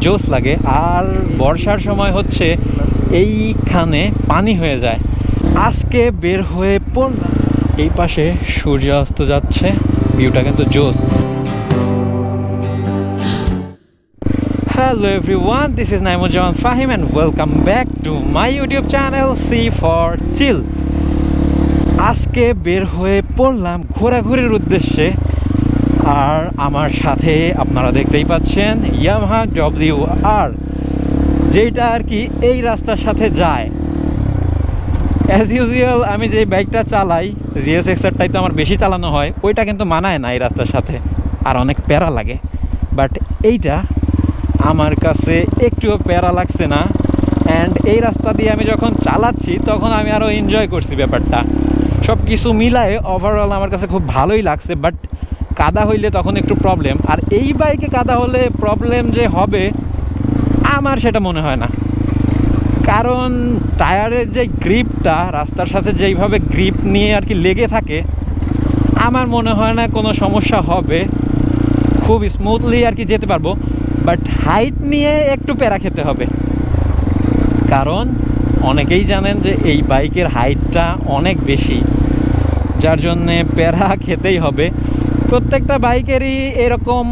জোস লাগে। আর বর্ষার সময় হচ্ছে এইখানে পানি হয়ে যায়। আজকে বের হয়ে পড়লাম, এই পাশে সূর্য অস্ত যাচ্ছে, ভিউটা কিন্তু জোস। Hello everyone, this is nayemuzzamanfahim and welcome back to my YouTube channel cforchill. আজকে বের হয়ে পড়লাম ঘোরাঘুরির উদ্দেশ্যে, আর আমার সাথে আপনারা দেখতেই পাচ্ছেন ইয়ামাহা WR, যেটা আর কি এই রাস্তার সাথে যায়। অ্যাজ ইউজুয়াল আমি যে বাইকটা চালাই GSX-টাই তো আমার বেশি চালানো হয়, ওইটা কিন্তু মানায় না এই রাস্তার সাথে, আর অনেক প্যারা লাগে। বাট এইটা আমার কাছে একটুও প্যারা লাগছে না, অ্যান্ড এই রাস্তা দিয়ে আমি যখন চালাচ্ছি তখন আমি আরও এনজয় করছি ব্যাপারটা। সব কিছু মিলায়ে ওভারঅল আমার কাছে খুব ভালোই লাগছে। বাট কাদা হইলে তখন একটু প্রবলেম, আর এই বাইকে কাদা হলে প্রবলেম যে হবে আমার সেটা মনে হয় না, কারণ টায়ারের যে গ্রিপটা রাস্তার সাথে যেইভাবে গ্রিপ নিয়ে আর কি লেগে থাকে, আমার মনে হয় না কোনো সমস্যা হবে, খুব স্মুথলি আর কি যেতে পারবো। বাট হাইট নিয়ে একটু প্যারা খেতে হবে, কারণ অনেকেই জানেন যে এই বাইকের হাইটটা অনেক বেশি, যার জন্যে প্যারা খেতেই হবে। প্রত্যেকটা বাইকেরই এরকম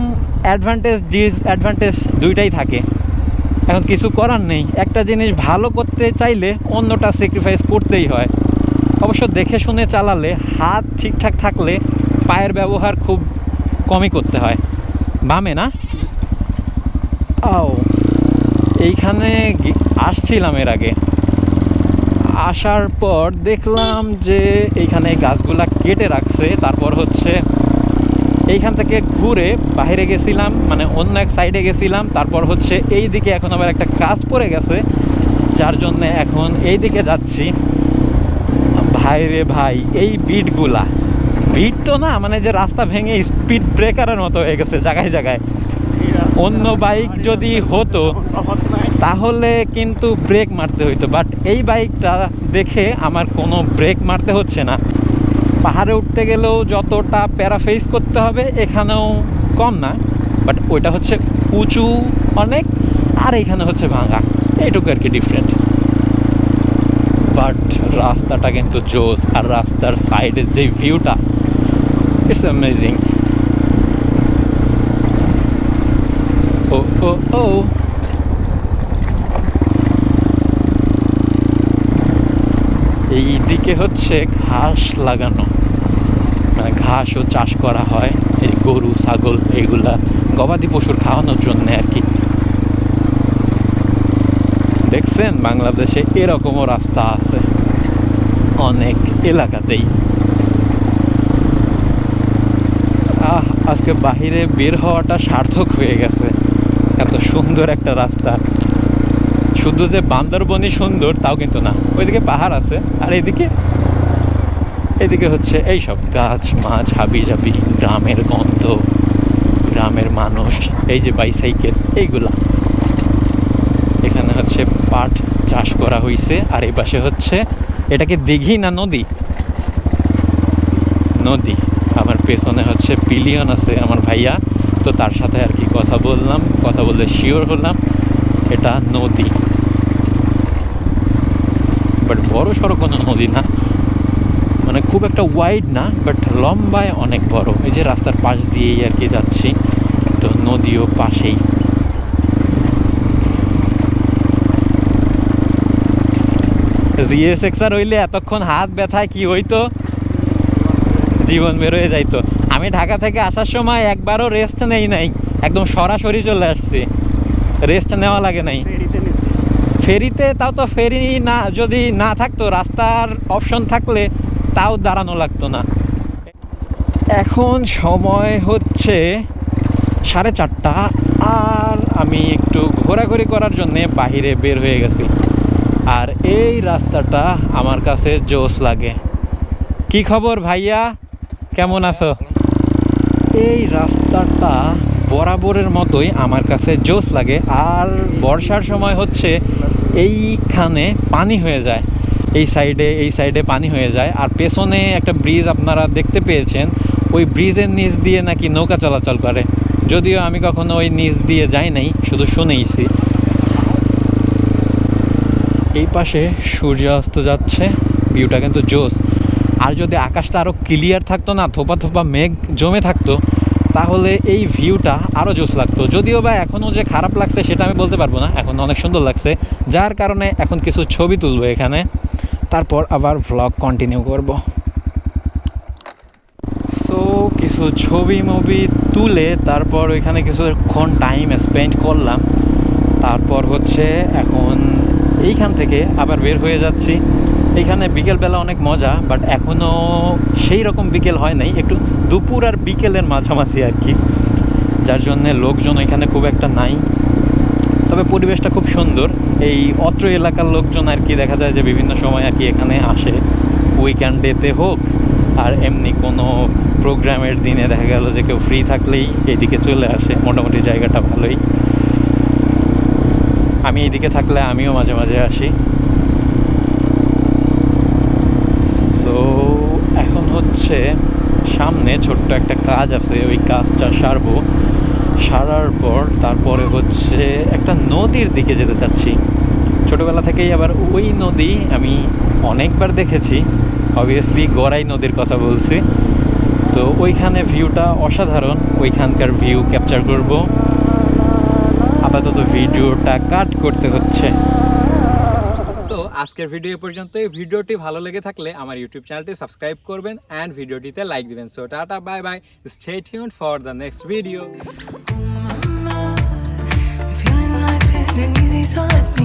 অ্যাডভান্টেজ ডিসঅ্যাডভান্টেজ দুইটাই থাকে। এখন কিছু করার নেই, একটা জিনিস ভালো করতে চাইলে অন্যটা স্যাক্রিফাইস করতেই হয়। অবশ্য দেখে শুনে চালালে, হাত ঠিকঠাক থাকলে পায়ের ব্যবহার খুব কমই করতে হয়, বামে না। এইখানে আসছিলাম এর আগে, আসার পর দেখলাম যে এইখানে গাছগুলা কেটে রাখছে। তারপর হচ্ছে এইখান থেকে ঘুরে বাইরে গেছিলাম, মানে অন্য এক সাইডে গেছিলাম। তারপর হচ্ছে এই দিকে এখন আবার একটা কাজ পড়ে গেছে, যার জন্য এখন এই দিকে যাচ্ছি। ভাই রে ভাই, এই বিটগুলা, বিট তো না, মানে যে রাস্তা ভেঙে স্পিড ব্রেকারের মতো হয়ে গেছে জায়গায় জায়গায়। অন্য বাইক যদি হতো তাহলে কিন্তু ব্রেক মারতে হইতো, বাট এই বাইকটা দেখে আমার কোনো ব্রেক মারতে হচ্ছে না। পাহাড়ে উঠতে গেলেও যতটা প্যারা ফেস করতে হবে এখানেও কম না, বাট ওইটা হচ্ছে উঁচু অনেক, আর এইখানে হচ্ছে ভাঙা, এইটুকু আর কি ডিফারেন্ট। বাট রাস্তাটা কিন্তু জোস, আর রাস্তার সাইডের যে ভিউটা, ইটস অ্যামেজিং। ও ও ও এই দিকে হচ্ছে ঘাস লাগানো, মানে ঘাসও চাষ করা হয়, এই গরু ছাগল এইগুলা গবাদি পশুর খাওয়ানোর জন্য আর কি। দেখছেন বাংলাদেশে এরকমও রাস্তা আছে অনেক এলাকাতেই। আজকে বাহিরে বের হওয়াটা সার্থক হয়ে গেছে, এত সুন্দর একটা রাস্তা। শুধু যে বান্দরবনই সুন্দর তাও কিন্তু না, ওইদিকে পাহাড় আছে, আর এদিকে হচ্ছে এইসব গাছ মাছ হাবি জাবি, গ্রামের গন্ধ, গ্রামের মানুষ, এই যে বাইসাইকেল এইগুলা। এখানে হচ্ছে পাট চাষ করা হয়েছে, আর এই পাশে হচ্ছে, এটাকে দিঘি না নদী, নদী। আমার পেছনে হচ্ছে পিলিয়ন আছে আমার ভাইয়া, তো তার সাথে আর কি কথা বললাম, কথা বললে শিওর হলাম এটা নদী। বাট বড় সড়ো কোনো নদী না, মানে খুব একটা ওয়াইড না, বাট লম্বায় অনেক বড়। এই যে রাস্তার পাশ দিয়েই আর কি যাচ্ছি, তো নদীও পাশেই। GSX-আর হইলে এতক্ষণ হাত ব্যথায় কি হইতো, জীবন বের হয়ে যাইতো। আমি ঢাকা থেকে আসার সময় একবারও রেস্ট নেই নাই, একদম সরাসরি চলে আসছি, রেস্ট নেওয়া লাগে নাই। ফেরিতে তাও তো, ফেরি না যদি না থাকতো, রাস্তার অপশন থাকলে তাও দাঁড়ানো লাগতো না। এখন সময় হচ্ছে 4:30, আর আমি একটু ঘোরাঘুরি করার জন্যে বাহিরে বের হয়ে গেছি। আর এই রাস্তাটা আমার কাছে জোস লাগে। কি খবর ভাইয়া, কেমন আছো? এই রাস্তাটা বরাবরের মতোই আমার কাছে জোস লাগে। আর বর্ষার সময় হচ্ছে এইখানে পানি হয়ে যায়, এই সাইডে পানি হয়ে যায়। আর পেছনে একটা ব্রিজ আপনারা দেখতে পেয়েছেন, ওই ব্রিজের নিচ দিয়ে নাকি নৌকা চলাচল করে। যদিও আমি কখনো ওই নিচ দিয়ে যাই নাই, শুধু শুনেইছি। এই পাশে সূর্য অস্ত যাচ্ছে, ভিউটা কিন্তু জোস। আর যদি আকাশটা আরও ক্লিয়ার থাকতো না, থোপা থোপা মেঘ জমে থাকতো, তাহলে এই ভিউটা আরও জোস লাগতো। যদিও বা এখনও যে খারাপ লাগছে সেটা আমি বলতে পারবো না, এখন অনেক সুন্দর লাগছে, যার কারণে এখন কিছু ছবি তুলবো এখানে, তারপর আবার ভ্লগ কন্টিনিউ করব। সো কিছু ছবি মুভি তুলে তারপর ওইখানে কিছুক্ষণ টাইম স্পেন্ড করলাম। তারপর হচ্ছে এখন এইখান থেকে আবার বের হয়ে যাচ্ছি। এইখানে বিকেলবেলা অনেক মজা, বাট এখনও সেই রকম বিকেল হয় নাই, একটু দুপুর আর বিকেলের মাঝামাঝি আর কি, যার জন্যে লোকজন এখানে খুব একটা নাই। তবে পরিবেশটা খুব সুন্দর। এই অত্র এলাকার লোকজন আর কি দেখা যায় যে বিভিন্ন সময় আর কি এখানে আসে, উইকেন্ডেতে হোক আর এমনি কোনো প্রোগ্রামের দিনে দেখা গেল যে কেউ ফ্রি থাকলেই এইদিকে চলে আসে। মোটামুটি জায়গাটা ভালোই, আমি এইদিকে থাকলে আমিও মাঝে মাঝে আসি। তো এখন হচ্ছে সামনে ছোট্ট একটা কাজ আছে, ওই কাজটা সারার পর তারপরে হচ্ছে একটা নদীর দিকে যেতে চাচ্ছি। ছোটোবেলা থেকেই আবার ওই নদী আমি অনেকবার দেখেছি, অবভিয়াসলি গড়াই নদীর কথা বলছি। তো ওইখানে ভিউটা অসাধারণ, ওইখানকার ভিউ ক্যাপচার করব। আপাতত ভিডিওটা কাট করতে হচ্ছে। তো আজকের ভিডিও এ পর্যন্ত। এই ভিডিওটি ভালো লেগে থাকলে আমার ইউটিউব চ্যানেলটি সাবস্ক্রাইব করবেন অ্যান্ড ভিডিওটিতে লাইক দিবেন। So tata, bye bye, stay tuned for the next video. Feeling like this ain't easy, so let me